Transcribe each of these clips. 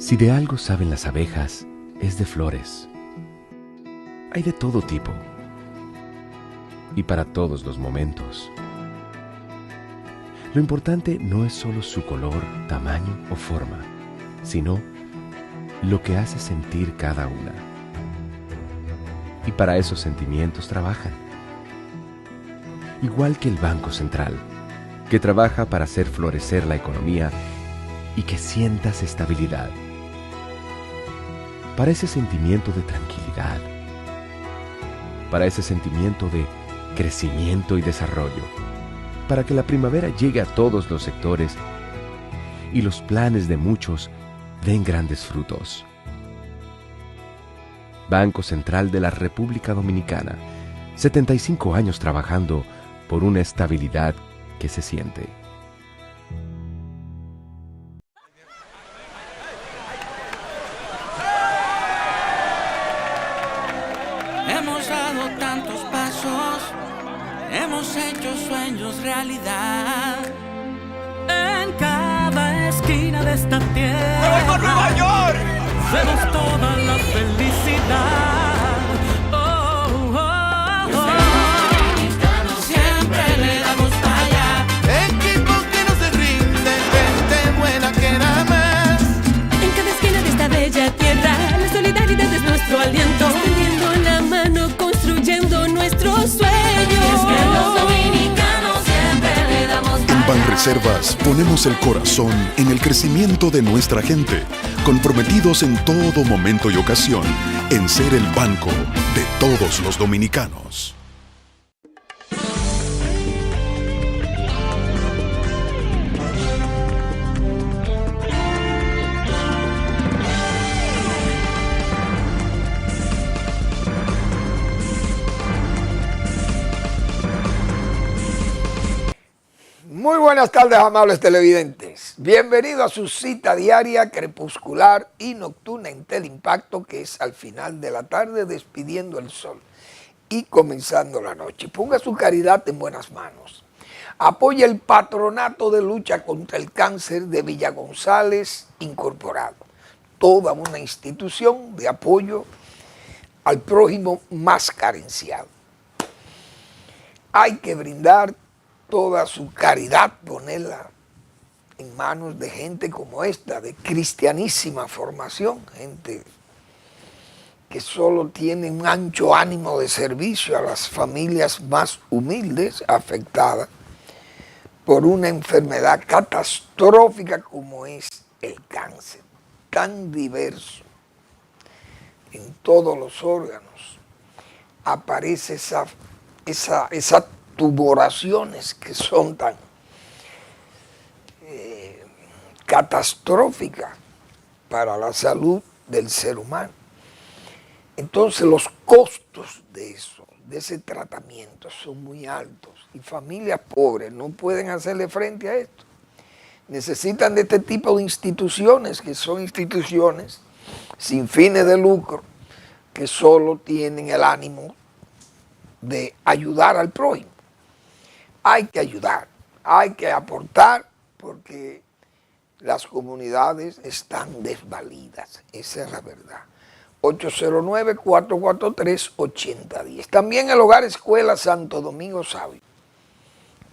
Si de algo saben las abejas, es de flores. Hay de todo tipo y para todos los momentos. Lo importante no es solo su color, tamaño o forma, sino lo que hace sentir cada una. Y para esos sentimientos trabajan. Igual que el Banco Central, que trabaja para hacer florecer la economía y que sientas estabilidad. Para ese sentimiento de tranquilidad, para ese sentimiento de crecimiento y desarrollo, para que la primavera llegue a todos los sectores y los planes de muchos den grandes frutos. Banco Central de la República Dominicana, 75 años trabajando por una estabilidad que se siente. Hemos dado tantos pasos, hemos hecho sueños realidad. En cada esquina de esta tierra, ¡me voy por Nueva York! vemos toda la felicidad. Oh, oh, oh. Siempre le damos para allá. Equipo que no se rinde, gente buena que da más. En cada esquina de esta bella tierra, la solidaridad es nuestro aliento. Tendiendo la mano, construyendo nuestros sueños. Es que los dominicanos siempre le damos para En allá. Banreservas ponemos el corazón en el crecimiento de nuestra gente, comprometidos en todo momento y ocasión en ser el banco de todos los dominicanos. Muy buenas tardes, amables televidentes. Bienvenido a su cita diaria, crepuscular y nocturna en Teleimpacto, que es al final de la tarde despidiendo el sol y comenzando la noche. Ponga su caridad en buenas manos. Apoya el Patronato de Lucha contra el Cáncer de Villa González Incorporado, toda una institución de apoyo al prójimo más carenciado. Hay que brindar toda su caridad, ponerla en manos de gente como esta, de cristianísima formación, gente que solo tiene un ancho ánimo de servicio a las familias más humildes afectadas por una enfermedad catastrófica como es el cáncer, tan diverso en todos los órganos. Aparece esa tumoraciones que son tan catastróficas para la salud del ser humano. Entonces los costos de eso, de ese tratamiento, son muy altos y familias pobres no pueden hacerle frente a esto. Necesitan de este tipo de instituciones, que son instituciones sin fines de lucro, que solo tienen el ánimo de ayudar al prójimo. Hay que ayudar, hay que aportar, porque las comunidades están desvalidas, esa es la verdad. 809-443-8010. También el Hogar Escuela Santo Domingo Sabio,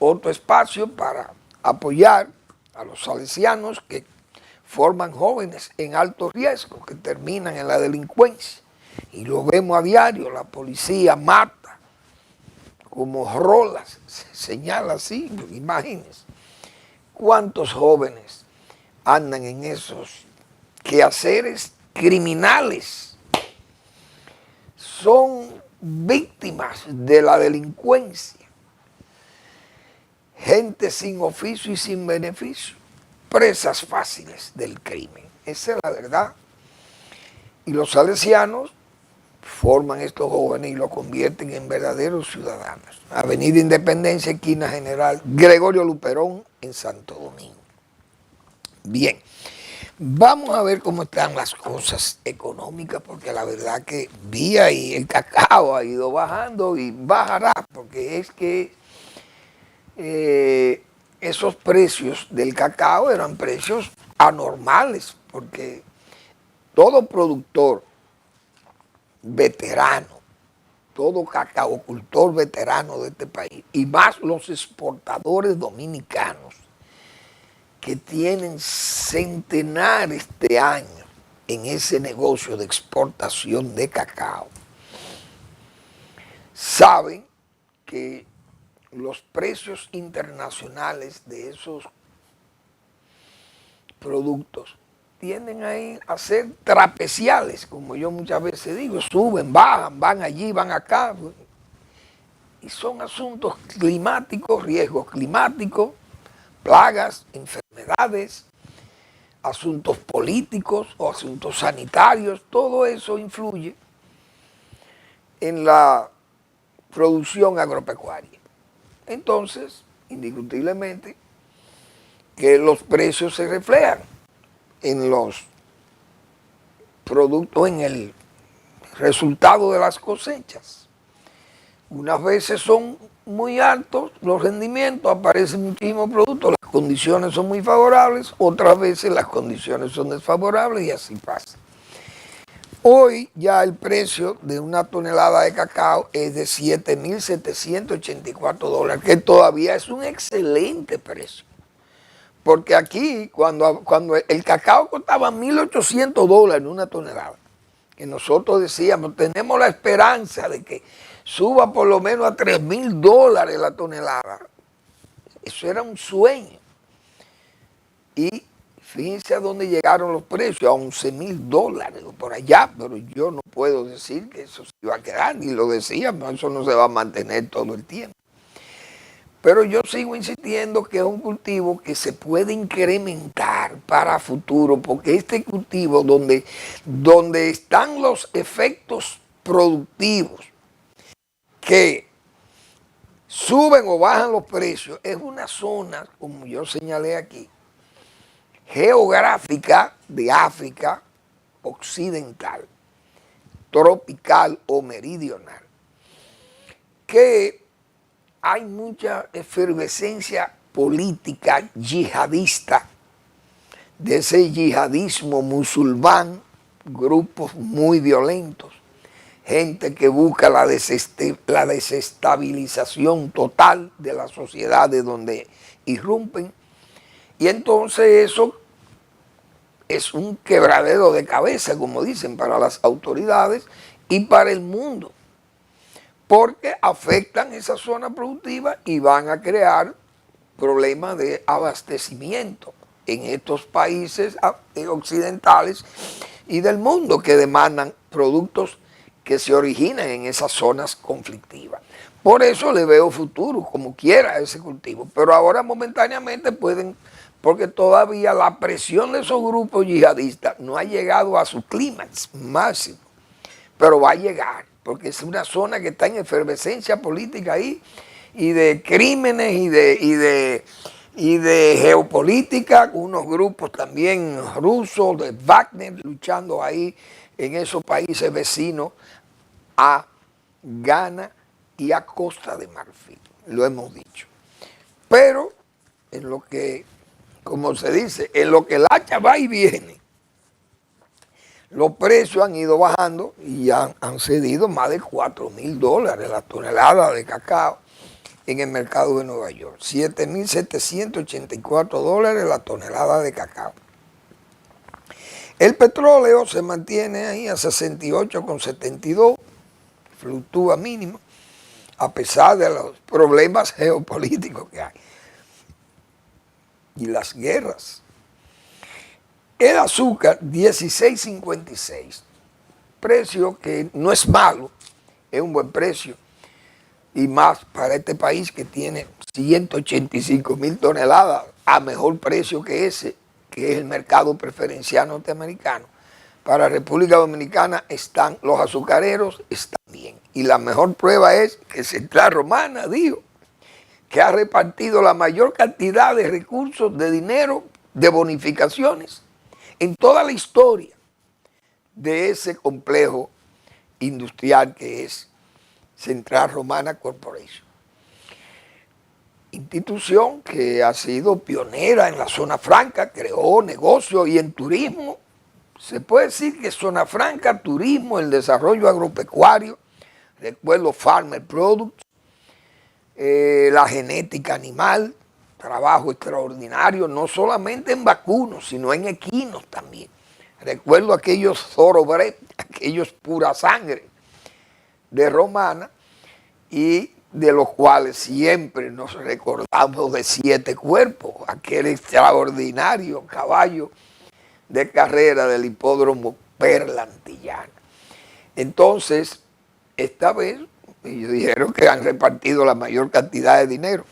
otro espacio para apoyar a los salesianos que forman jóvenes en alto riesgo, que terminan en la delincuencia. Y lo vemos a diario, la policía mata como rolas, se señala así, imagínense. ¿Cuántos jóvenes andan en esos quehaceres criminales? Son víctimas de la delincuencia. Gente sin oficio y sin beneficio, presas fáciles del crimen. Esa es la verdad. Y los salesianos forman estos jóvenes y los convierten en verdaderos ciudadanos. Avenida Independencia, esquina General Gregorio Luperón, en Santo Domingo. Bien, vamos a ver cómo están las cosas económicas, porque la verdad que vi ahí el cacao ha ido bajando y bajará, porque es que esos precios del cacao eran precios anormales, porque todo productor veterano, todo cacaocultor veterano de este país, y más los exportadores dominicanos, que tienen centenares de años en ese negocio de exportación de cacao, saben que los precios internacionales de esos productos tienden a ser trapeciales, como yo muchas veces digo, suben, bajan, van allí, van acá, y son asuntos climáticos, riesgos climáticos, plagas, enfermedades, asuntos políticos o asuntos sanitarios, todo eso influye en la producción agropecuaria. Entonces, indiscutiblemente, que los precios se reflejan en los productos, en el resultado de las cosechas. Unas veces son muy altos los rendimientos, aparecen muchísimos productos, las condiciones son muy favorables, otras veces las condiciones son desfavorables y así pasa. Hoy ya el precio de una tonelada de cacao es de $7,784, que todavía es un excelente precio. Porque aquí, cuando el cacao costaba $1,800 una tonelada, que nosotros decíamos, tenemos la esperanza de que suba por lo menos a $3,000 la tonelada. Eso era un sueño. Y fíjense a dónde llegaron los precios, a $11,000 por allá, pero yo no puedo decir que eso se iba a quedar, ni lo decíamos, eso no se va a mantener todo el tiempo. Pero yo sigo insistiendo que es un cultivo que se puede incrementar para futuro, porque este cultivo donde están los efectos productivos que suben o bajan los precios, es una zona, como yo señalé aquí, geográfica de África occidental, tropical o meridional, que hay mucha efervescencia política yihadista, de ese yihadismo musulmán, grupos muy violentos, gente que busca la desestabilización total de la sociedad de donde irrumpen, y entonces eso es un quebradero de cabeza, como dicen, para las autoridades y para el mundo, porque afectan esa zona productiva y van a crear problemas de abastecimiento en estos países occidentales y del mundo que demandan productos que se originan en esas zonas conflictivas. Por eso le veo futuro, como quiera, a ese cultivo. Pero ahora momentáneamente pueden, porque todavía la presión de esos grupos yihadistas no ha llegado a su clímax máximo, pero va a llegar, porque es una zona que está en efervescencia política ahí, y de crímenes y de geopolítica, unos grupos también rusos de Wagner luchando ahí en esos países vecinos a Ghana y a Costa de Marfil, lo hemos dicho. Pero en lo que, como se dice, en lo que el hacha va y viene, los precios han ido bajando y han cedido más de $4,000 la tonelada de cacao en el mercado de Nueva York. $7,784 la tonelada de cacao. El petróleo se mantiene ahí a 68,72, fluctúa mínimo, a pesar de los problemas geopolíticos que hay y las guerras. El azúcar, 16.56, precio que no es malo, es un buen precio, y más para este país que tiene 185,000 toneladas a mejor precio que ese, que es el mercado preferencial norteamericano. Para República Dominicana están los azucareros, están bien. Y la mejor prueba es que Central Romana dijo que ha repartido la mayor cantidad de recursos, de dinero, de bonificaciones en toda la historia de ese complejo industrial que es Central Romana Corporation. Institución que ha sido pionera en la zona franca, creó negocios y en turismo Se puede decir que Zona Franca, turismo, el desarrollo agropecuario, recuerdo Farmer Products, la genética animal, trabajo extraordinario, no solamente en vacunos, sino en equinos también. Recuerdo aquellos thoroughbred, aquellos pura sangre de Romana, y de los cuales siempre nos recordamos de 7 cuerpos, aquel extraordinario caballo de carrera del hipódromo Perla Antillana. Entonces, esta vez, ellos dijeron que han repartido la mayor cantidad de dinero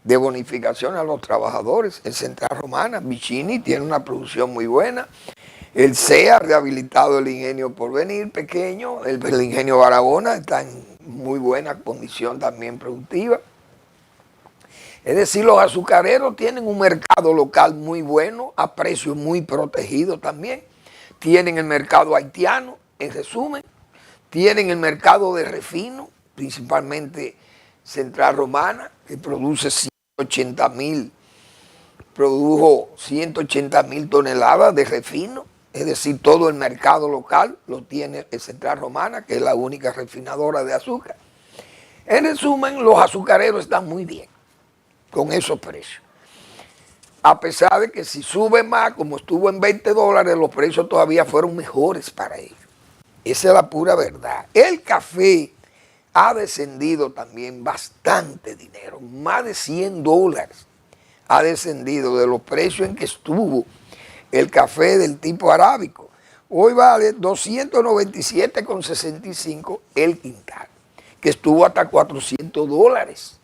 de bonificación a los trabajadores en Central Romana. Vicini tiene una producción muy buena. El CEA ha rehabilitado el ingenio Porvenir pequeño, el ingenio Barahona está en muy buena condición también productiva. Es decir, los azucareros tienen un mercado local muy bueno, a precios muy protegidos también. Tienen el mercado haitiano, en resumen. Tienen el mercado de refino, principalmente Central Romana, que produce 180.000 toneladas de refino. Es decir, todo el mercado local lo tiene el Central Romana, que es la única refinadora de azúcar. En resumen, los azucareros están muy bien con esos precios. A pesar de que si sube más, como estuvo en $20, los precios todavía fueron mejores para ellos. Esa es la pura verdad. El café ha descendido también bastante dinero, más de $100 ha descendido de los precios en que estuvo el café del tipo arábico. Hoy vale 297,65 el quintal, que estuvo hasta $400.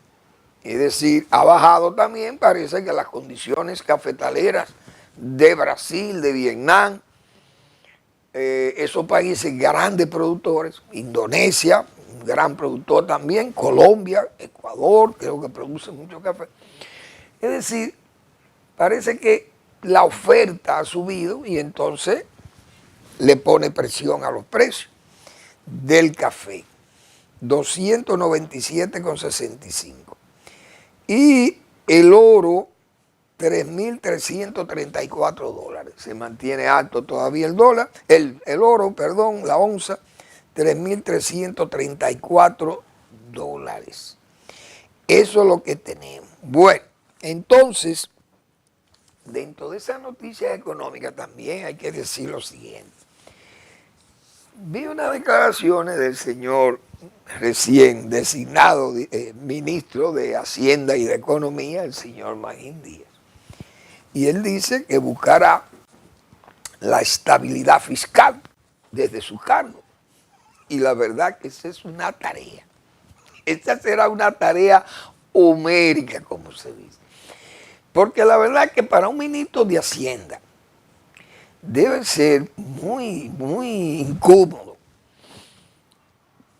Es decir, ha bajado también, parece que las condiciones cafetaleras de Brasil, de Vietnam, esos países grandes productores, Indonesia, un gran productor también, Colombia, Ecuador, creo que produce mucho café. Es decir, parece que la oferta ha subido y entonces le pone presión a los precios del café. 297,65. Y el oro, $3.334. Se mantiene alto todavía el dólar, el oro, perdón, la onza, $3.334. Eso es lo que tenemos. Bueno, entonces, dentro de esa noticia económica también hay que decir lo siguiente. Vi unas declaraciones del señor recién designado ministro de Hacienda y de Economía, el señor Magín Díaz. Y él dice que buscará la estabilidad fiscal desde su cargo. Y la verdad que esa es una tarea. Esta será una tarea homérica, como se dice. Porque la verdad es que para un ministro de Hacienda debe ser muy, muy incómodo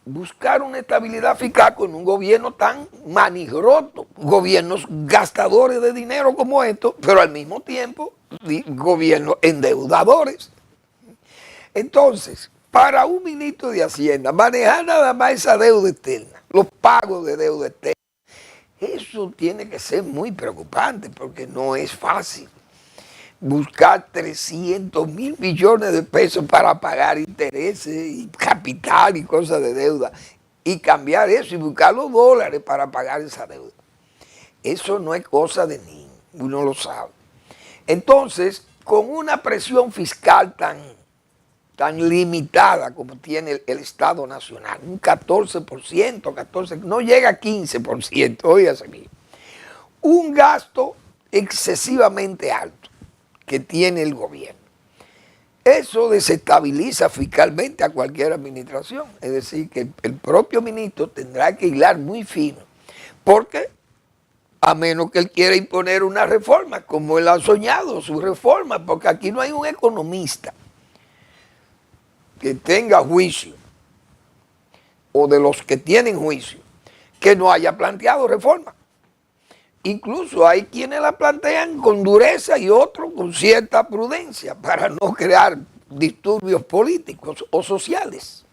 buscar una estabilidad fiscal con un gobierno tan manigroto, gobiernos gastadores de dinero como estos, pero al mismo tiempo gobiernos endeudadores. Entonces, para un ministro de Hacienda, manejar nada más esa deuda externa, los pagos de deuda externa, eso tiene que ser muy preocupante porque no es fácil. Buscar 300.000 millones de pesos para pagar intereses y capital y cosas de deuda y cambiar eso y buscar los dólares para pagar esa deuda. Eso no es cosa de niño, uno lo sabe. Entonces, con una presión fiscal tan limitada como tiene el Estado Nacional, un 14%, no llega a 15%, óigase bien, un gasto excesivamente alto que tiene el gobierno. Eso desestabiliza fiscalmente a cualquier administración. Es decir, que el propio ministro tendrá que hilar muy fino, porque a menos que él quiera imponer una reforma, como él ha soñado su reforma, porque aquí no hay un economista que tenga juicio, o de los que tienen juicio, que no haya planteado reforma. Incluso hay quienes la plantean con dureza y otros con cierta prudencia para no crear disturbios políticos o sociales.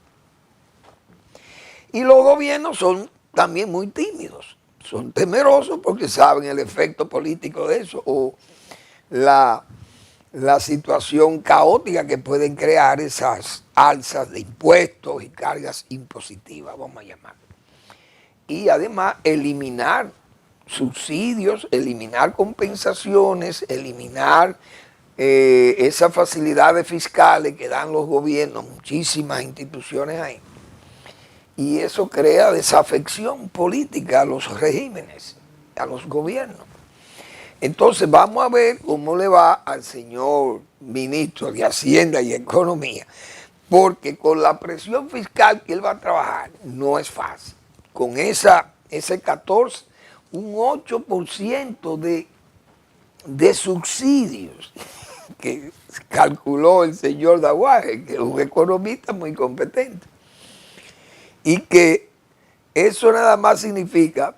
Y los gobiernos son también muy tímidos, son temerosos porque saben el efecto político de eso o la la situación caótica que pueden crear esas alzas de impuestos y cargas impositivas, vamos a llamar. Y además eliminar subsidios, eliminar compensaciones, eliminar esas facilidades fiscales que dan los gobiernos, muchísimas instituciones ahí. Y eso crea desafección política a los regímenes, a los gobiernos. Entonces vamos a ver cómo le va al señor ministro de Hacienda y Economía, porque con la presión fiscal que él va a trabajar no es fácil. Con ese 14, un 8% de subsidios que calculó el señor Daguaje, que es un economista muy competente, y que eso nada más significa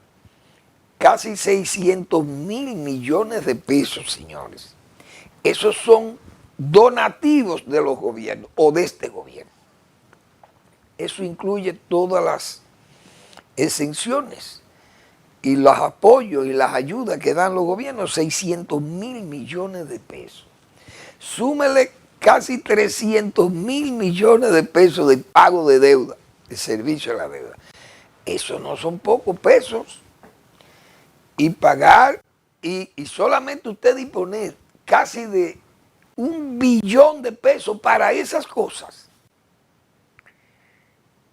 casi 600 mil millones de pesos, señores. Esos son donativos de los gobiernos o de este gobierno. Eso incluye todas las exenciones y los apoyos y las ayudas que dan los gobiernos, 600 mil millones de pesos. Súmele casi 300 mil millones de pesos de pago de deuda, de servicio a la deuda. Eso no son pocos pesos. Y pagar, y solamente usted disponer casi de 1 billón de pesos para esas cosas.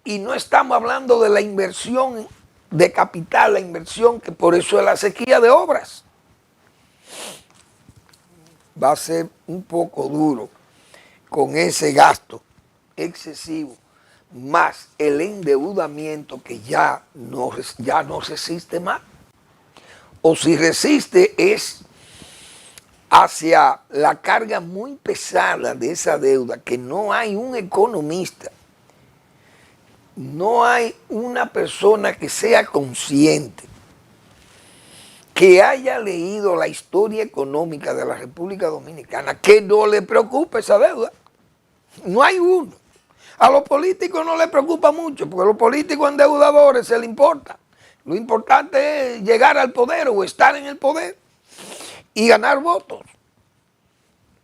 Y no estamos hablando de la inversión de capital, la inversión que por eso es la sequía de obras. Va a ser un poco duro con ese gasto excesivo, más el endeudamiento que ya no resiste más. O si resiste es hacia la carga muy pesada de esa deuda, que no hay un economista, no hay una persona que sea consciente, que haya leído la historia económica de la República Dominicana, que no le preocupe esa deuda. No hay uno. A los políticos no les preocupa mucho, porque a los políticos endeudadores se les importa. Lo importante es llegar al poder o estar en el poder y ganar votos.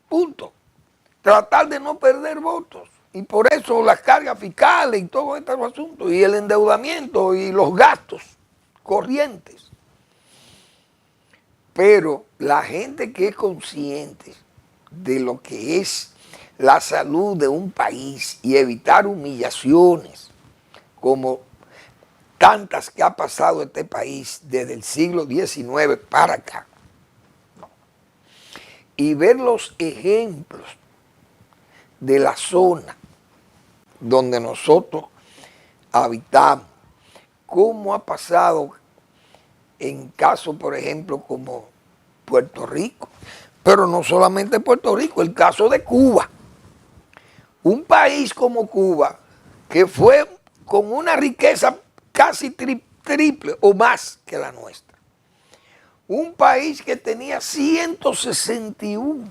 Punto. Tratar de no perder votos. Y por eso las cargas fiscales y todos estos asuntos, y el endeudamiento y los gastos corrientes. Pero la gente que es consciente de lo que es la salud de un país y evitar humillaciones como tantas que ha pasado este país desde el siglo XIX para acá, y ver los ejemplos de la zona donde nosotros habitamos, cómo ha pasado en casos, por ejemplo, como Puerto Rico, pero no solamente Puerto Rico, el caso de Cuba. Un país como Cuba, que fue con una riqueza casi triple o más que la nuestra. Un país que tenía 161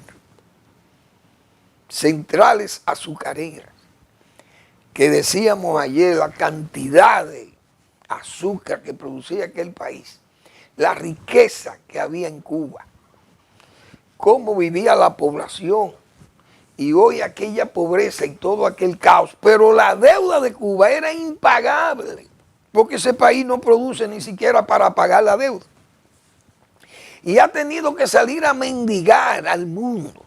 centrales azucareras, que decíamos ayer la cantidad de azúcar que producía aquel país, la riqueza que había en Cuba, cómo vivía la población, y hoy aquella pobreza y todo aquel caos. Pero la deuda de Cuba era impagable, porque ese país no produce ni siquiera para pagar la deuda. Y ha tenido que salir a mendigar al mundo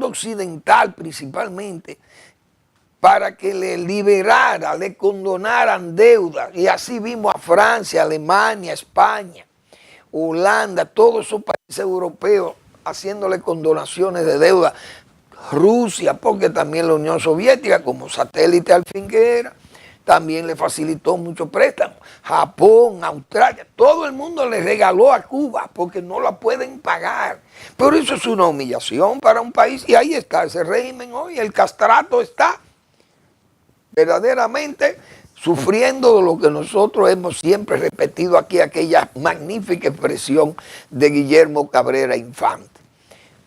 occidental principalmente, para que le liberara, le condonaran deudas. Y así vimos a Francia, Alemania, España, Holanda, todos esos países europeos haciéndole condonaciones de deuda. Rusia, porque también la Unión Soviética, como satélite al fin que era, también le facilitó muchos préstamos. Japón, Australia, todo el mundo le regaló a Cuba porque no la pueden pagar. Pero eso es una humillación para un país, y ahí está ese régimen hoy. El castrato está verdaderamente sufriendo de lo que nosotros hemos siempre repetido aquí, aquella magnífica expresión de Guillermo Cabrera Infante,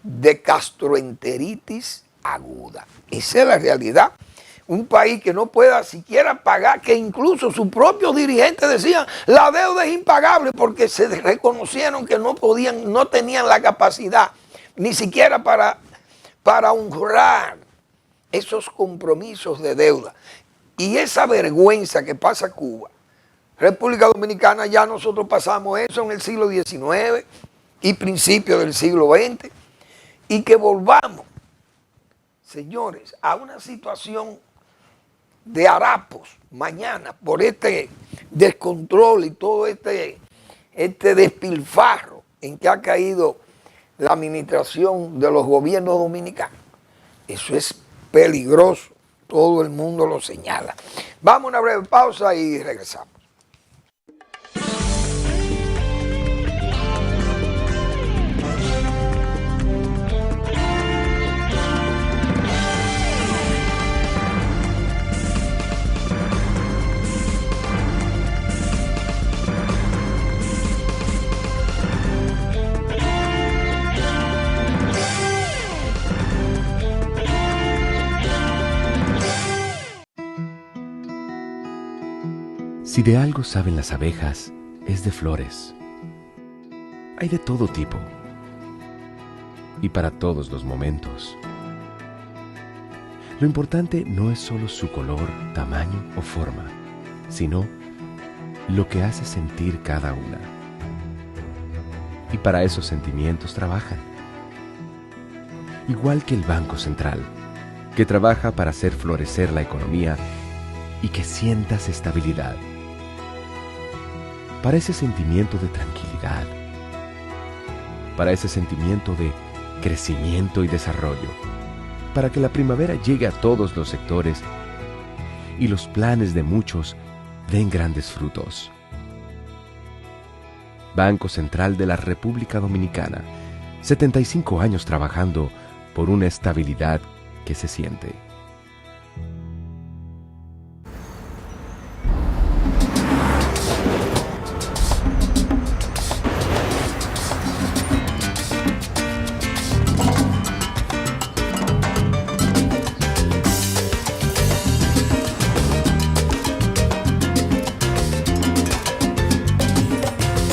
de gastroenteritis aguda. Esa es la realidad. Un país que no pueda siquiera pagar, que incluso sus propios dirigentes decían la deuda es impagable, porque se reconocieron que no tenían la capacidad ni siquiera para para honrar esos compromisos de deuda y esa vergüenza que pasa Cuba. República Dominicana ya nosotros pasamos eso en el siglo XIX y principios del siglo XX, y que volvamos, señores, a una situación de harapos mañana por este descontrol y todo este despilfarro en que ha caído la administración de los gobiernos dominicanos. Eso es peligroso, todo el mundo lo señala. Vamos a una breve pausa y regresamos. Si de algo saben las abejas, es de flores. Hay de todo tipo y para todos los momentos. Lo importante no es solo su color, tamaño o forma, sino lo que hace sentir cada una. Y para esos sentimientos trabajan. Igual que el Banco Central, que trabaja para hacer florecer la economía y que sientas estabilidad. Para ese sentimiento de tranquilidad, para ese sentimiento de crecimiento y desarrollo, para que la primavera llegue a todos los sectores y los planes de muchos den grandes frutos. Banco Central de la República Dominicana, 75 años trabajando por una estabilidad que se siente.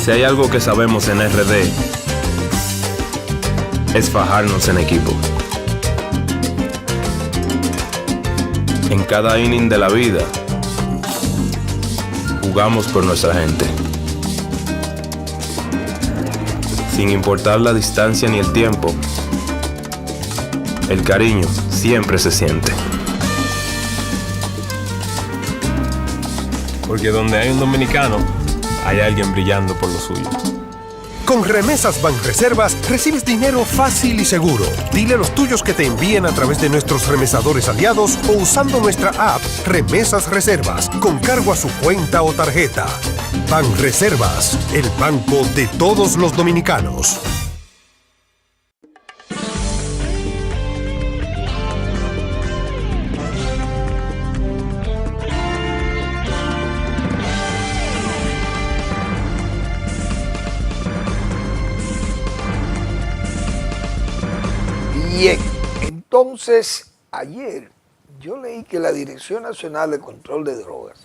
Si hay algo que sabemos en RD, es fajarnos en equipo. En cada inning de la vida, jugamos por nuestra gente. Sin importar la distancia ni el tiempo, el cariño siempre se siente. Porque donde hay un dominicano, hay alguien brillando por lo suyo. Con Remesas Banreservas recibes dinero fácil y seguro. Dile a los tuyos que te envíen a través de nuestros remesadores aliados o usando nuestra app Remesas Reservas con cargo a su cuenta o tarjeta. Banreservas, el banco de todos los dominicanos. Bien, entonces ayer yo leí que la Dirección Nacional de Control de Drogas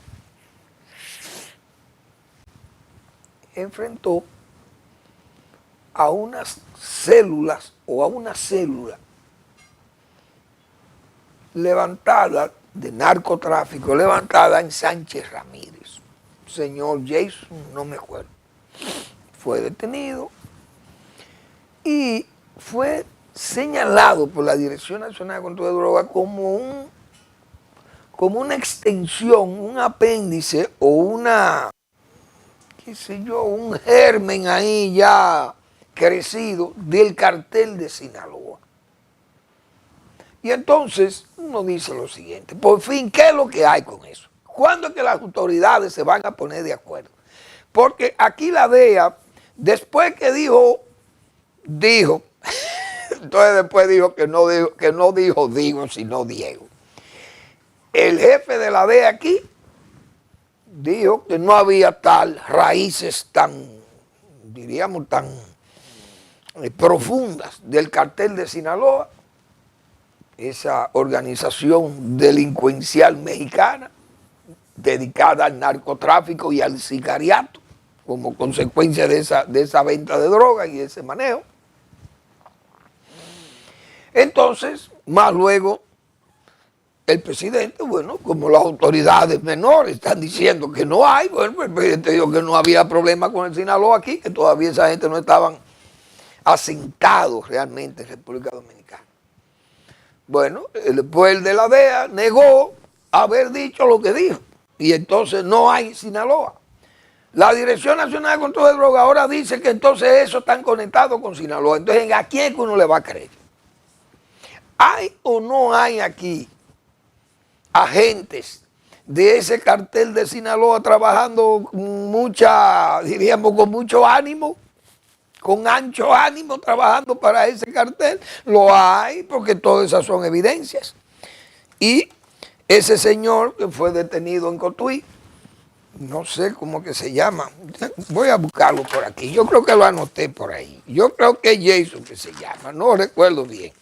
enfrentó a unas células o a una célula levantada de narcotráfico, levantada en Sánchez Ramírez. Señor Jason, no me acuerdo, fue detenido y fue señalado por la Dirección Nacional de Control de Drogas como una extensión, un apéndice o una, qué sé yo, un germen ahí ya crecido del cartel de Sinaloa. Y entonces uno dice lo siguiente, por fin, ¿qué es lo que hay con eso? ¿Cuándo es que las autoridades se van a poner de acuerdo? Porque aquí la DEA, después que dijo, entonces después dijo que no dijo Digo, sino Diego. El jefe de la DEA aquí dijo que no había raíces tan, diríamos, tan profundas del cartel de Sinaloa, esa organización delincuencial mexicana dedicada al narcotráfico y al sicariato como consecuencia de esa venta de drogas y ese manejo. Entonces, más luego, el presidente, bueno, como las autoridades menores están diciendo que no hay, bueno, el presidente dijo que no había problema con el Sinaloa aquí, que todavía esa gente no estaban asentados realmente en República Dominicana. Bueno, después el de la DEA negó haber dicho lo que dijo, y entonces no hay Sinaloa. La Dirección Nacional de Control de Drogas ahora dice que entonces eso están conectados con Sinaloa. Entonces, ¿a quién que uno le va a creer? ¿Hay o no hay aquí agentes de ese cartel de Sinaloa trabajando con diríamos, con mucho ánimo, con ancho ánimo, trabajando para ese cartel? Lo hay, porque todas esas son evidencias. Y ese señor que fue detenido en Cotuí, no sé cómo que se llama, voy a buscarlo por aquí, yo creo que lo anoté por ahí, yo creo que es Jason que se llama, no recuerdo bien.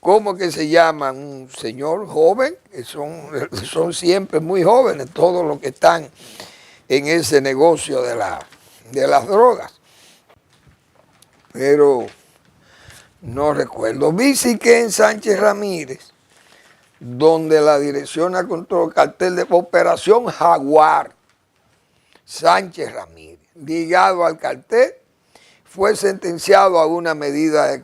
¿Cómo que se llama? Un señor joven, que son siempre muy jóvenes todos los que están en ese negocio de las drogas. Pero no recuerdo. Viciquén Sánchez Ramírez, donde la Dirección a Control Cartel de Operación Jaguar, Sánchez Ramírez, ligado al cartel, fue sentenciado a por una medida de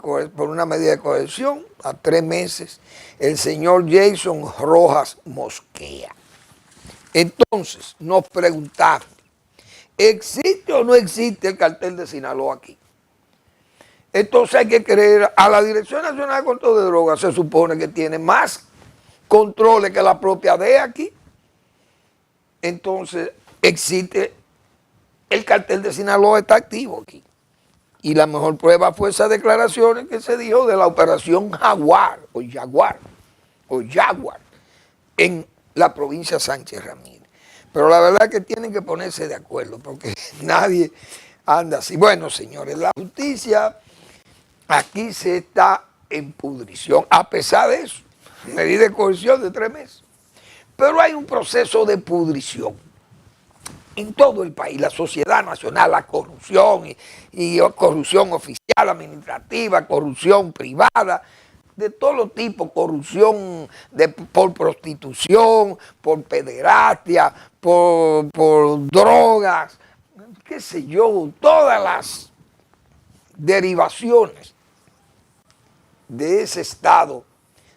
coerción a 3 meses, el señor Jason Rojas Mosquea. Entonces, nos preguntamos, ¿existe o no existe el cartel de Sinaloa aquí? Entonces hay que creer a la Dirección Nacional de Control de Drogas, se supone que tiene más controles que la propia DEA aquí. Entonces, existe, el cartel de Sinaloa está activo aquí. Y la mejor prueba fue esas declaraciones que se dijo de la operación Jaguar, en la provincia de Sánchez Ramírez. Pero la verdad es que tienen que ponerse de acuerdo, porque nadie anda así. Bueno, señores, la justicia aquí se está en pudrición, a pesar de eso, medida de coerción de 3 meses. Pero hay un proceso de pudrición en todo el país, la sociedad nacional, la corrupción y corrupción oficial, administrativa, corrupción privada, de todos los tipos, corrupción por prostitución, por pederastia, por drogas, qué sé yo, todas las derivaciones de ese estado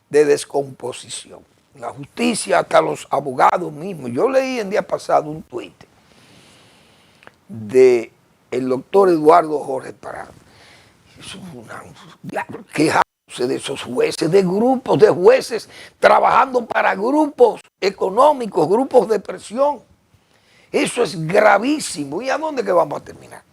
de descomposición. La justicia, hasta los abogados mismos. Yo leí el día pasado un tuit del doctor Eduardo Jorge Parada. Eso es quejándose de esos jueces, de grupos de jueces trabajando para grupos económicos, grupos de presión. Eso es gravísimo. ¿Y a dónde que vamos a terminar?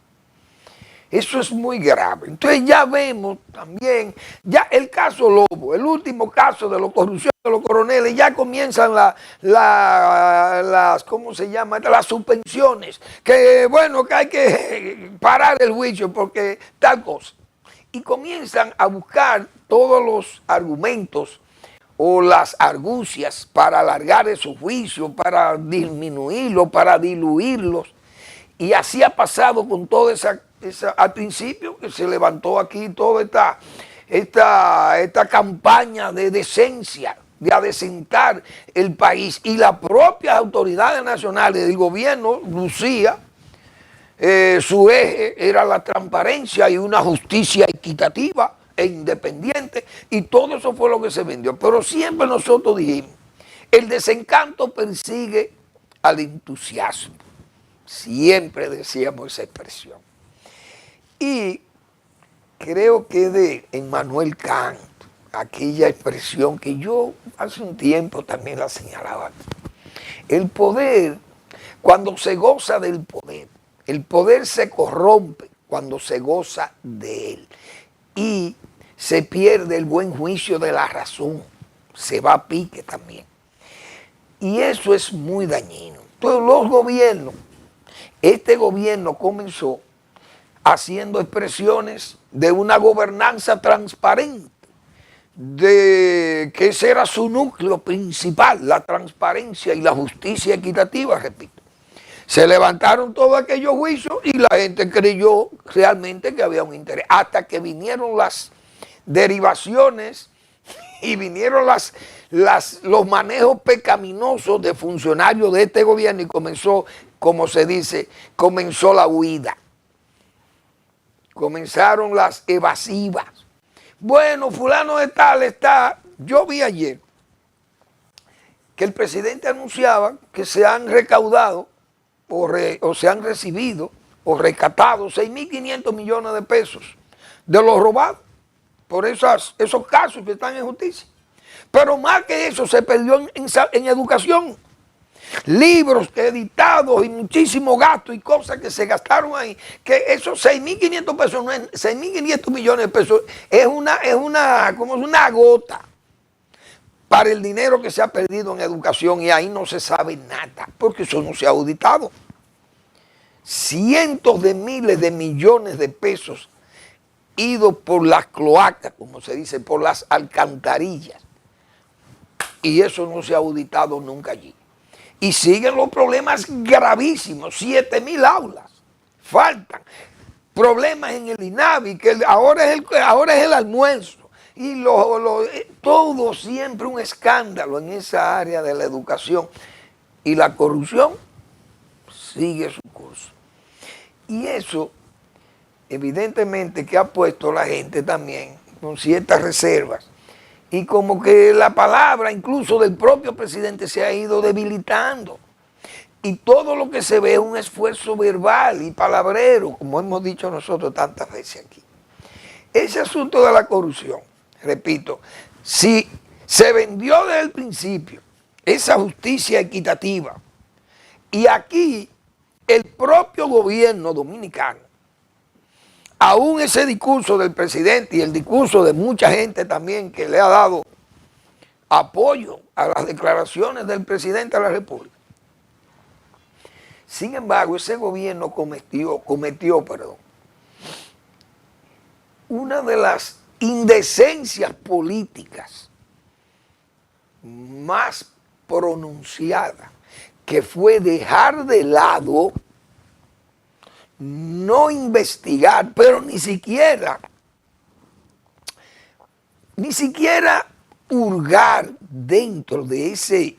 Eso es muy grave. Entonces ya vemos también, ya el caso Lobo, el último caso de la corrupción de los coroneles, ya comienzan las ¿cómo se llama? Las suspensiones, que bueno, que hay que parar el juicio porque tal cosa. Y comienzan a buscar todos los argumentos o las argucias para alargar esos juicios, para disminuirlos, para diluirlos. Y así ha pasado con toda esa al principio que se levantó aquí toda esta campaña de decencia, de adecentar el país, y las propias autoridades nacionales del gobierno lucía, su eje era la transparencia y una justicia equitativa e independiente, y todo eso fue lo que se vendió. Pero siempre nosotros dijimos, el desencanto persigue al entusiasmo. Siempre decíamos esa expresión. Y creo que de Immanuel Kant, aquella expresión que yo hace un tiempo también la señalaba, el poder, cuando se goza del poder, el poder se corrompe cuando se goza de él y se pierde el buen juicio de la razón, se va a pique también. Y eso es muy dañino. Entonces los gobiernos, este gobierno comenzó haciendo expresiones de una gobernanza transparente, de que ese era su núcleo principal, la transparencia y la justicia equitativa, repito. Se levantaron todos aquellos juicios y la gente creyó realmente que había un interés, hasta que vinieron las derivaciones y vinieron los manejos pecaminosos de funcionarios de este gobierno y comenzó, como se dice, comenzó la huida. Comenzaron las evasivas. Bueno, fulano de tal está. Yo vi ayer que el presidente anunciaba que se han recaudado o se han recibido o rescatado 6.500 millones de pesos de los robados por esos casos que están en justicia. Pero más que eso se perdió en educación. Libros editados y muchísimo gasto y cosas que se gastaron ahí, que esos 6.500 pesos, no es 6.500 millones de pesos, es una gota para el dinero que se ha perdido en educación, y ahí no se sabe nada, porque eso no se ha auditado. Cientos de miles de millones de pesos ido por las cloacas, como se dice, por las alcantarillas, y eso no se ha auditado nunca allí. Y siguen los problemas gravísimos, 7.000 aulas faltan, problemas en el INAVI, que ahora es el almuerzo, y todo siempre un escándalo en esa área de la educación, y la corrupción sigue su curso. Y eso, evidentemente, que ha puesto la gente también con ciertas reservas, y como que la palabra incluso del propio presidente se ha ido debilitando. Y todo lo que se ve es un esfuerzo verbal y palabrero, como hemos dicho nosotros tantas veces aquí. Ese asunto de la corrupción, repito, si se vendió desde el principio esa justicia equitativa, y aquí el propio gobierno dominicano, aún ese discurso del presidente y el discurso de mucha gente también que le ha dado apoyo a las declaraciones del presidente de la República. Sin embargo, ese gobierno cometió una de las indecencias políticas más pronunciadas, que fue dejar de lado, no investigar, pero ni siquiera hurgar dentro de ese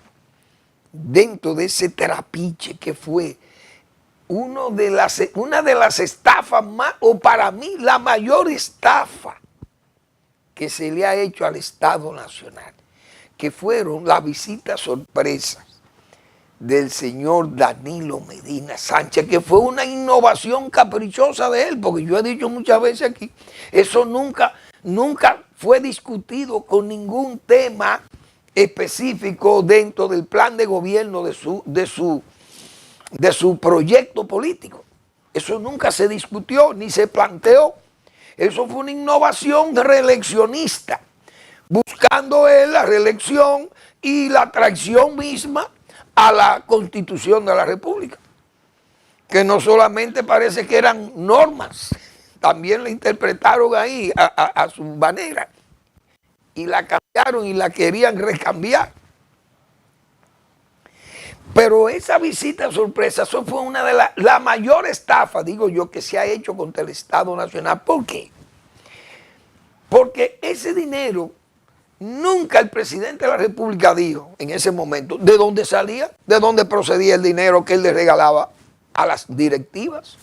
trapiche que fue una de las estafas más, o para mí la mayor estafa que se le ha hecho al Estado Nacional, que fueron las visitas sorpresas del señor Danilo Medina Sánchez, que fue una innovación caprichosa de él, porque yo he dicho muchas veces aquí, eso nunca fue discutido con ningún tema específico dentro del plan de gobierno de su proyecto político. Eso nunca se discutió ni se planteó. Eso fue una innovación reeleccionista, buscando él la reelección y la traición misma a la Constitución de la República, que no solamente parece que eran normas, también la interpretaron ahí a su manera, y la cambiaron y la querían recambiar. Pero esa visita sorpresa, eso fue una de la mayor estafa, digo yo, que se ha hecho contra el Estado Nacional. ¿Por qué? Porque ese dinero, nunca el presidente de la República dijo en ese momento de dónde salía, de dónde procedía el dinero que él le regalaba a las directivas.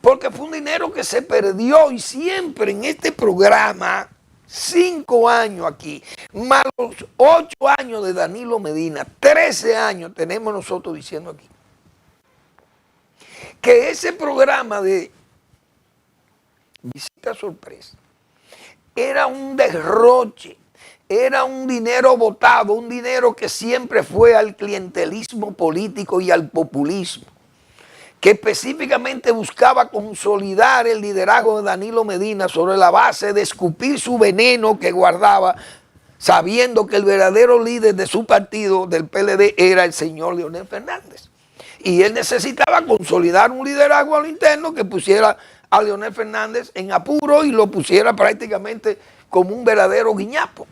Porque fue un dinero que se perdió, y siempre en este programa, 5 años aquí, más los 8 años de Danilo Medina, 13 años tenemos nosotros diciendo aquí, que ese programa de visita sorpresa era un derroche, era un dinero botado, un dinero que siempre fue al clientelismo político y al populismo, que específicamente buscaba consolidar el liderazgo de Danilo Medina sobre la base de escupir su veneno que guardaba, sabiendo que el verdadero líder de su partido, del PLD, era el señor Leonel Fernández. Y él necesitaba consolidar un liderazgo a lo interno que pusiera a Leonel Fernández en apuro y lo pusiera prácticamente como un verdadero guiñapo.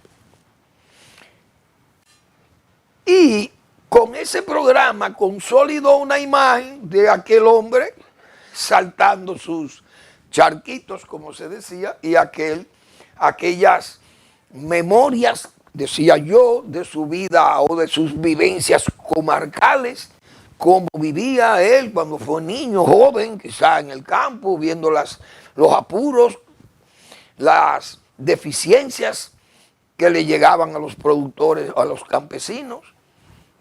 Y con ese programa consolidó una imagen de aquel hombre saltando sus charquitos, como se decía, y aquellas memorias, decía yo, de su vida o de sus vivencias comarcales, cómo vivía él cuando fue niño, joven, quizá en el campo, viendo los apuros, las deficiencias que le llegaban a los productores, a los campesinos.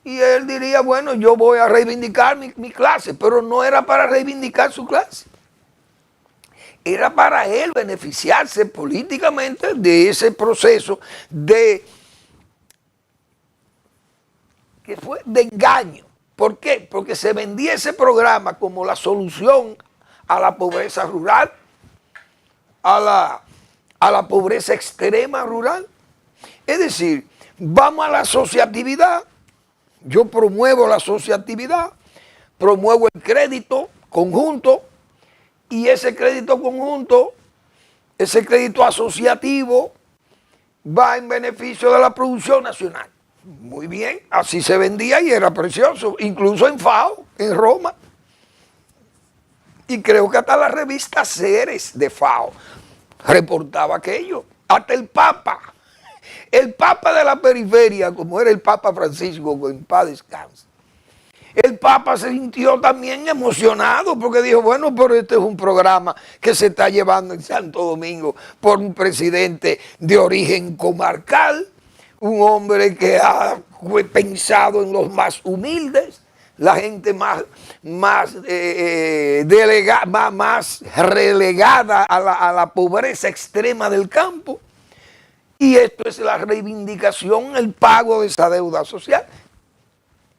Y él diría, bueno, yo voy a reivindicar mi clase, pero no era para reivindicar su clase. Era para él beneficiarse políticamente de ese proceso de engaño. ¿Por qué? Porque se vendía ese programa como la solución a la pobreza rural, a la pobreza extrema rural. Es decir, vamos a la asociatividad, yo promuevo la asociatividad, promuevo el crédito conjunto, y ese crédito conjunto, ese crédito asociativo, va en beneficio de la producción nacional. Muy bien, así se vendía y era precioso, incluso en FAO, en Roma. Y creo que hasta la revista Ceres de FAO reportaba aquello. Hasta el Papa de la periferia, como era el Papa Francisco, en paz descanse. El Papa se sintió también emocionado porque dijo, bueno, pero este es un programa que se está llevando en Santo Domingo por un presidente de origen comarcal, un hombre que ha pensado en los más humildes, la gente más relegada a la pobreza extrema del campo. Y esto es la reivindicación, el pago de esa deuda social.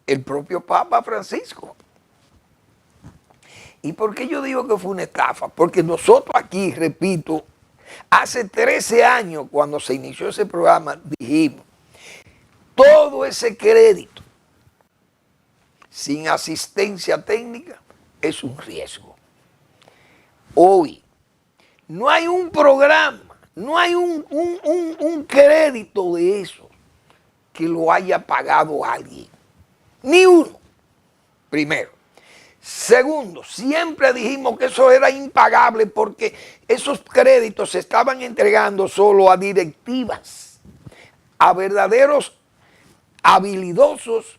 El propio Papa Francisco. ¿Y por qué yo digo que fue una estafa? Porque nosotros aquí, repito, hace 13 años cuando se inició ese programa, dijimos, todo ese crédito sin asistencia técnica es un riesgo. Hoy no hay un programa, no hay un crédito de eso que lo haya pagado alguien. Ni uno, primero. Segundo, siempre dijimos que eso era impagable porque esos créditos se estaban entregando solo a directivas, a verdaderos habilidosos,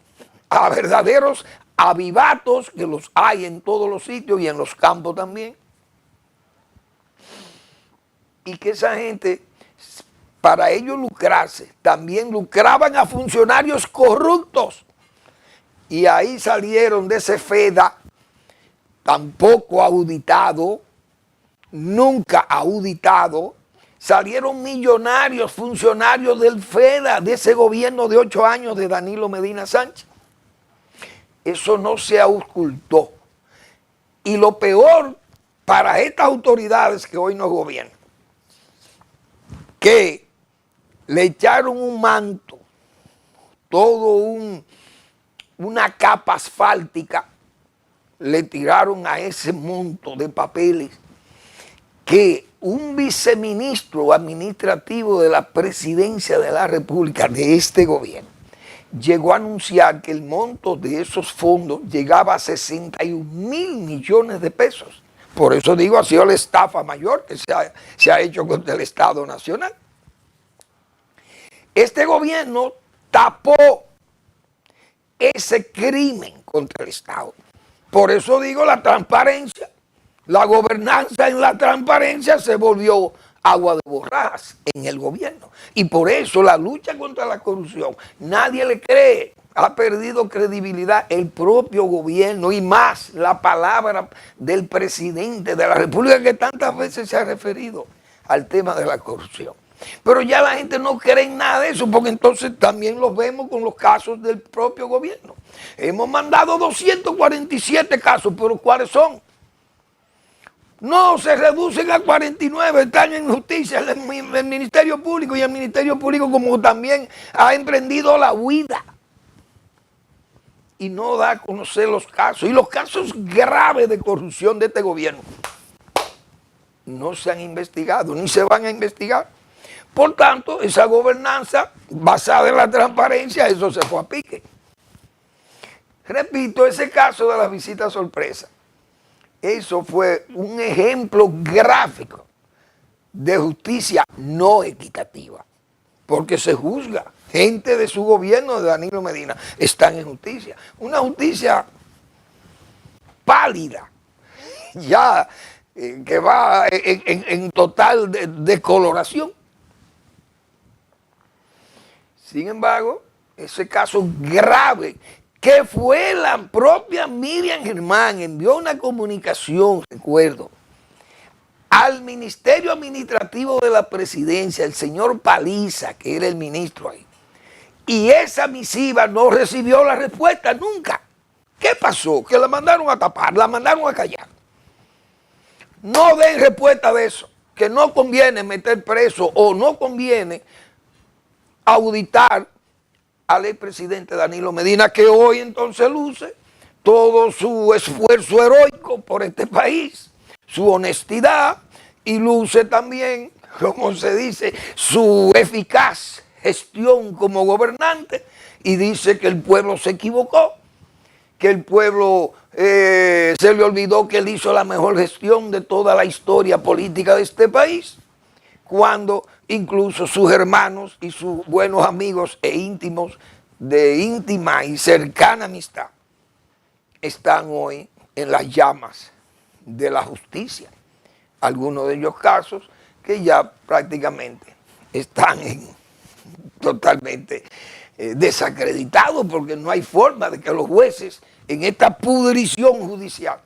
a verdaderos avivatos, que los hay en todos los sitios y en los campos también. Y que esa gente, para ellos lucrarse, también lucraban a funcionarios corruptos. Y ahí salieron de ese FEDA, tampoco auditado, nunca auditado, salieron millonarios funcionarios del FEDA, de ese gobierno de 8 años de Danilo Medina Sánchez. Eso no se ocultó. Y lo peor para estas autoridades que hoy nos gobiernan, que le echaron un manto, una capa asfáltica, le tiraron a ese monto de papeles que un viceministro administrativo de la presidencia de la República de este gobierno llegó a anunciar que el monto de esos fondos llegaba a 61 mil millones de pesos. Por eso digo, ha sido la estafa mayor que se ha hecho contra el Estado Nacional. Este gobierno tapó ese crimen contra el Estado. Por eso digo la transparencia. La gobernanza en la transparencia se volvió agua de borrajas en el gobierno. Y por eso la lucha contra la corrupción, nadie le cree. Ha perdido credibilidad el propio gobierno y más la palabra del presidente de la República que tantas veces se ha referido al tema de la corrupción. Pero ya la gente no cree en nada de eso, porque entonces también los vemos con los casos del propio gobierno. Hemos mandado 247 casos, pero ¿cuáles son? No, se reducen a 49, están en justicia el Ministerio Público, y el Ministerio Público como también ha emprendido la huida y no da a conocer los casos. Y los casos graves de corrupción de este gobierno no se han investigado, ni se van a investigar. Por tanto, esa gobernanza basada en la transparencia, eso se fue a pique. Repito, ese caso de la visita sorpresa, eso fue un ejemplo gráfico de justicia no equitativa. porque se juzga. Gente de su gobierno, de Danilo Medina, están en justicia. Una justicia pálida, ya que va en total decoloración. Sin embargo, ese caso grave, que fue la propia Miriam Germán, envió una comunicación, recuerdo, al Ministerio Administrativo de la Presidencia, el señor Paliza, que era el ministro ahí, y esa misiva no recibió la respuesta nunca. ¿Qué pasó? Que la mandaron a tapar, la mandaron a callar. No den respuesta de eso, que no conviene meter preso o no conviene auditar al expresidente Danilo Medina, que hoy entonces luce todo su esfuerzo heroico por este país, su honestidad, y luce también, como se dice, su eficaz gestión como gobernante, y dice que el pueblo se equivocó, que el pueblo se le olvidó que él hizo la mejor gestión de toda la historia política de este país, cuando incluso sus hermanos y sus buenos amigos e íntimos de íntima y cercana amistad están hoy en las llamas de la justicia. Algunos de ellos casos que ya prácticamente están totalmente desacreditados, porque no hay forma de que los jueces en esta pudrición judicial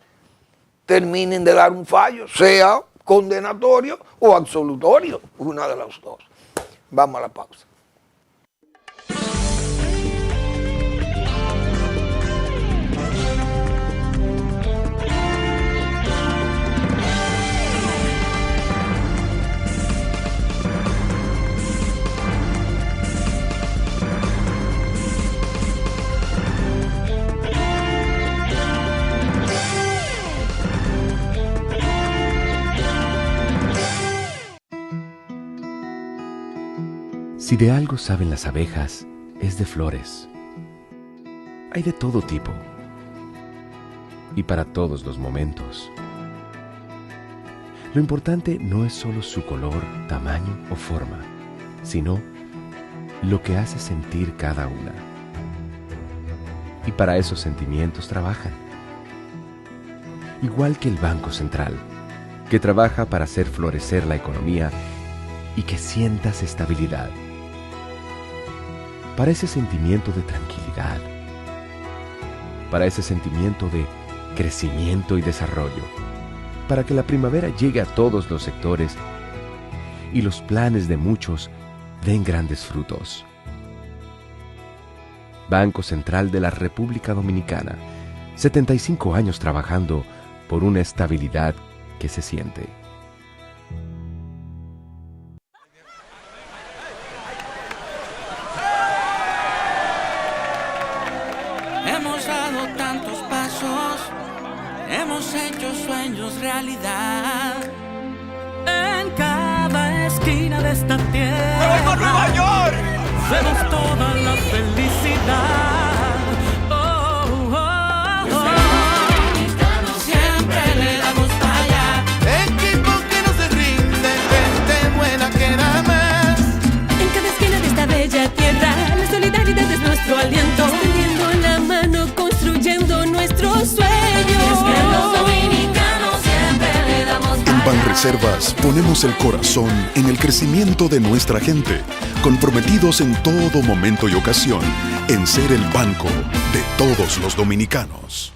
terminen de dar un fallo, sea condenatorio o absolutorio, una de las dos. Vamos a la pausa. Si de algo saben las abejas, es de flores. Hay de todo tipo y para todos los momentos. Lo importante no es solo su color, tamaño o forma, sino lo que hace sentir cada una. Y para esos sentimientos trabajan. Igual que el Banco Central, que trabaja para hacer florecer la economía y que sientas estabilidad. Para ese sentimiento de tranquilidad, para ese sentimiento de crecimiento y desarrollo, para que la primavera llegue a todos los sectores y los planes de muchos den grandes frutos. Banco Central de la República Dominicana, 75 años trabajando por una estabilidad que se siente. Hemos dado tantos pasos, hemos hecho sueños realidad. En cada esquina de esta tierra ¡Vamos a Nueva York! vemos toda la felicidad. Oh, oh, oh. Dominicano siempre le damos para allá. Equipo que no se rinde, gente buena que da más. En cada esquina de esta bella tierra, la solidaridad es nuestro aliento. Extendiendo la mano, construyendo nuestros sueños. Que los dominicanos siempre le damos para En allá. Banreservas ponemos el corazón en el crecimiento de nuestra gente, comprometidos en todo momento y ocasión en ser el banco de todos los dominicanos.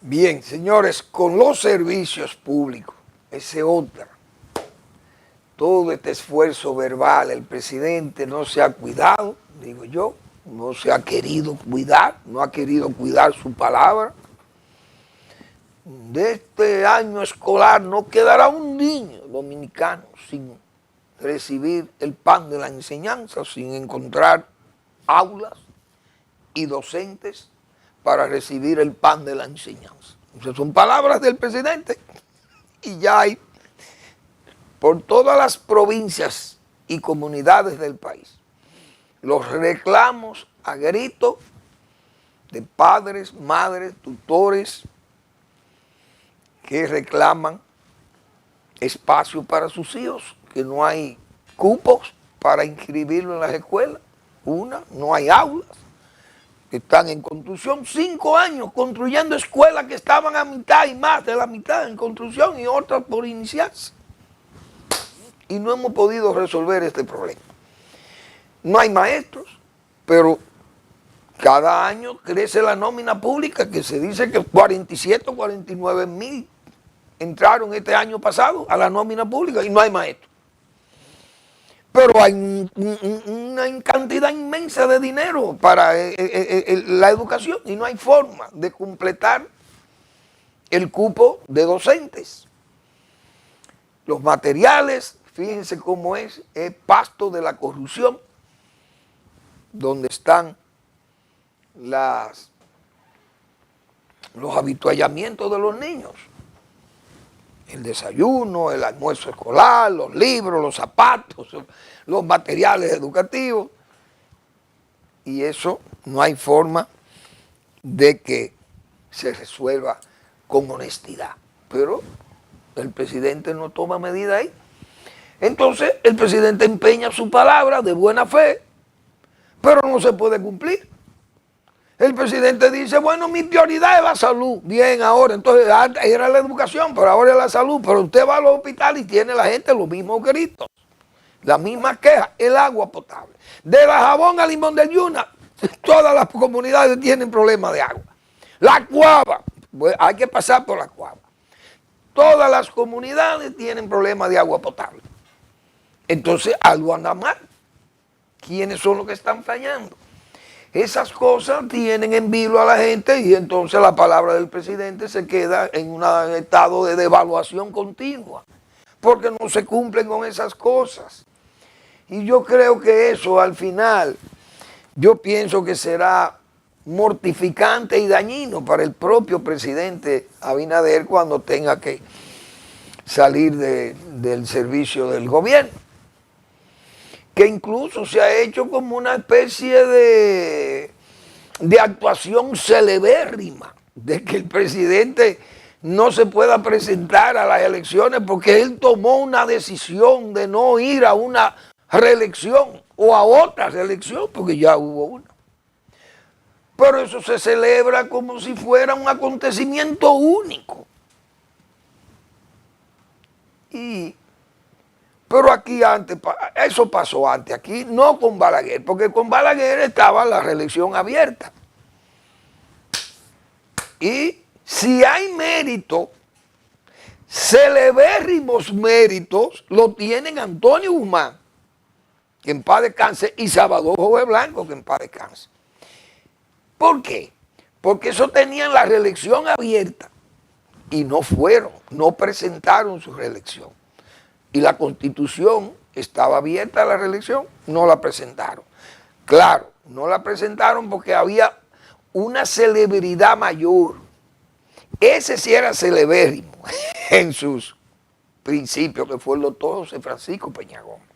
Bien, señores, con los servicios públicos, ese otra, todo este esfuerzo verbal, el presidente no se ha cuidado, digo yo, no se ha querido cuidar, no ha querido cuidar su palabra. De este año escolar no quedará un niño dominicano sin recibir el pan de la enseñanza, sin encontrar aulas y docentes para recibir el pan de la enseñanza. Esas son palabras del presidente y ya hay por todas las provincias y comunidades del país. Los reclamos a grito de padres, madres, tutores que reclaman espacio para sus hijos, que no hay cupos para inscribirlo en las escuelas, no hay aulas, que están en construcción, 5 años construyendo escuelas que estaban a mitad y más de la mitad en construcción y otras por iniciarse. Y no hemos podido resolver este problema. No hay maestros, pero cada año crece la nómina pública, que se dice que 47 o 49 mil entraron este año pasado a la nómina pública y no hay maestros. Pero hay una cantidad inmensa de dinero para la educación y no hay forma de completar el cupo de docentes. Los materiales, fíjense cómo es pasto de la corrupción, donde están los habituallamientos de los niños. El desayuno, el almuerzo escolar, los libros, los zapatos, los materiales educativos. Y eso no hay forma de que se resuelva con honestidad. Pero el presidente no toma medida ahí. Entonces el presidente empeña su palabra de buena fe, pero no se puede cumplir. El presidente dice, bueno, mi prioridad es la salud. Bien, ahora, entonces era la educación, pero ahora es la salud. Pero usted va a los hospitales y tiene la gente los mismos gritos, las mismas quejas, el agua potable. De la Jabón a Limón del Yuna, todas las comunidades tienen problemas de agua. La Cuava, pues hay que pasar por la Cuava. Todas las comunidades tienen problemas de agua potable. Entonces, algo anda mal. ¿Quiénes son los que están fallando? Esas cosas tienen en vilo a la gente y entonces la palabra del presidente se queda en un estado de devaluación continua, porque no se cumplen con esas cosas. Y yo creo que eso al final, yo pienso que será mortificante y dañino para el propio presidente Abinader cuando tenga que salir del servicio del gobierno, que incluso se ha hecho como una especie de actuación celebérrima, de que el presidente no se pueda presentar a las elecciones porque él tomó una decisión de no ir a una reelección o a otra reelección, porque ya hubo una. Pero eso se celebra como si fuera un acontecimiento único. Pero aquí antes, eso pasó antes, aquí no con Balaguer, porque con Balaguer estaba la reelección abierta. Y si hay mérito, celebérrimos méritos, lo tienen Antonio Guzmán, que en paz descanse, y Salvador Jové Blanco, que en paz descanse. ¿Por qué? Porque eso tenían la reelección abierta y no fueron, no presentaron su reelección. Y la Constitución estaba abierta a la reelección, no la presentaron. Claro, no la presentaron porque había una celebridad mayor. Ese sí era celebérrimo en sus principios, que fue el doctor José Francisco Peña Gómez,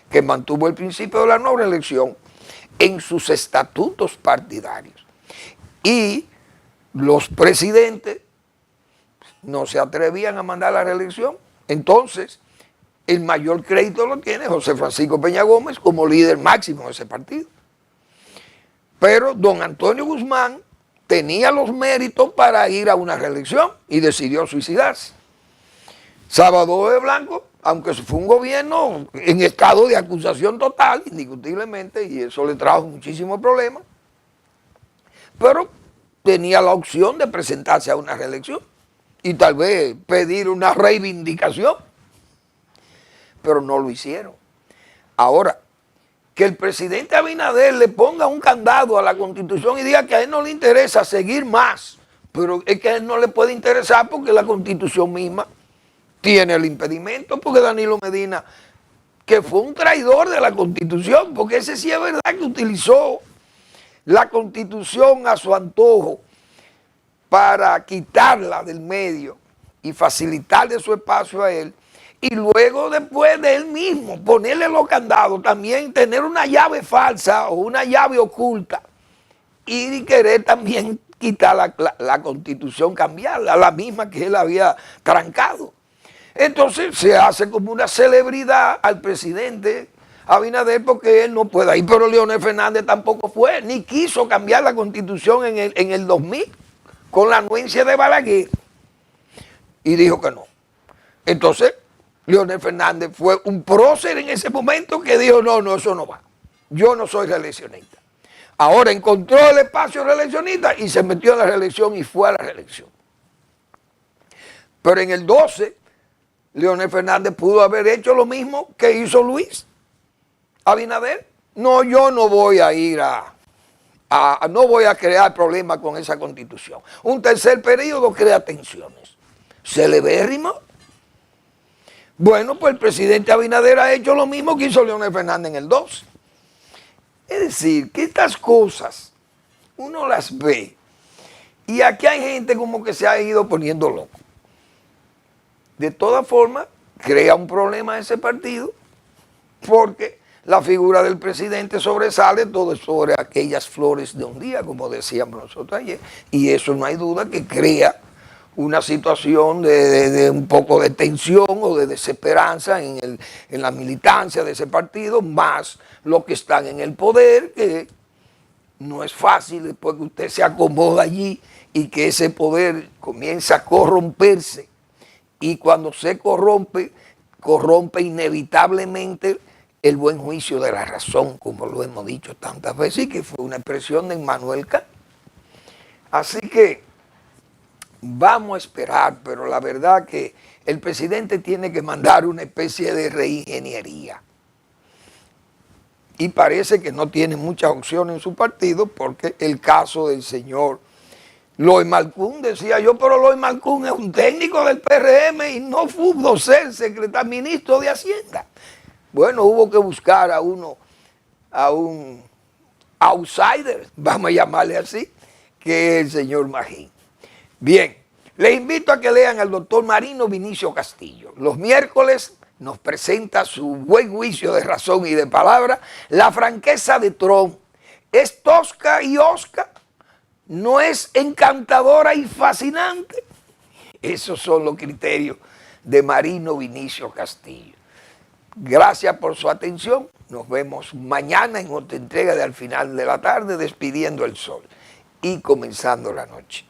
que mantuvo el principio de la no reelección en sus estatutos partidarios. Y los presidentes no se atrevían a mandar la reelección. Entonces, el mayor crédito lo tiene José Francisco Peña Gómez como líder máximo de ese partido. Pero don Antonio Guzmán tenía los méritos para ir a una reelección y decidió suicidarse. Salvador Jové Blanco, aunque fue un gobierno en estado de acusación total, indiscutiblemente, y eso le trajo muchísimos problemas, pero tenía la opción de presentarse a una reelección y tal vez pedir una reivindicación, pero no lo hicieron. Ahora, que el presidente Abinader le ponga un candado a la Constitución y diga que a él no le interesa seguir más, pero es que a él no le puede interesar porque la Constitución misma tiene el impedimento, porque Danilo Medina, que fue un traidor de la Constitución, porque ese sí es verdad que utilizó la Constitución a su antojo para quitarla del medio y facilitarle su espacio a él, Y luego después de él mismo ponerle los candados, también tener una llave falsa o una llave oculta y querer también quitar la Constitución, cambiarla, la misma que él había trancado. Entonces se hace como una celebridad al presidente Abinader porque él no puede ir, pero Leonel Fernández tampoco fue, ni quiso cambiar la Constitución en el 2000 con la anuencia de Balaguer y dijo que no. Entonces Leonel Fernández fue un prócer en ese momento que dijo no, eso no va, yo no soy reeleccionista. Ahora encontró el espacio reeleccionista y se metió en la reelección y fue a la reelección. Pero en el 12, Leonel Fernández pudo haber hecho lo mismo que hizo Luis Abinader. No, yo no voy a ir no voy a crear problemas con esa Constitución. Un tercer periodo crea tensiones. Celebérrimo. Bueno, pues el presidente Abinader ha hecho lo mismo que hizo Leonel Fernández en el 12. Es decir, que estas cosas uno las ve y aquí hay gente como que se ha ido poniendo loco. De todas formas, crea un problema ese partido porque la figura del presidente sobresale todo sobre aquellas flores de un día, como decíamos nosotros ayer, y eso no hay duda que crea una situación de un poco de tensión o de desesperanza en la militancia de ese partido, más los que están en el poder, que no es fácil después que usted se acomoda allí y que ese poder comienza a corromperse. Y cuando se corrompe inevitablemente el buen juicio de la razón, como lo hemos dicho tantas veces, y que fue una expresión de Immanuel Kant. Así que vamos a esperar, pero la verdad que el presidente tiene que mandar una especie de reingeniería. Y parece que no tiene muchas opciones en su partido, porque el caso del señor Loy Malcún, decía yo, pero Loy Malcún es un técnico del PRM y no pudo ser secretario, ministro de Hacienda. Bueno, hubo que buscar a un outsider, vamos a llamarle así, que es el señor Magín. Bien, les invito a que lean al doctor Marino Vinicio Castillo. Los miércoles nos presenta su buen juicio de razón y de palabra. La franqueza de Trump es tosca y osca, no es encantadora y fascinante. Esos son los criterios de Marino Vinicio Castillo. Gracias por su atención. Nos vemos mañana en otra entrega de Al Final de la Tarde, despidiendo el sol y comenzando la noche.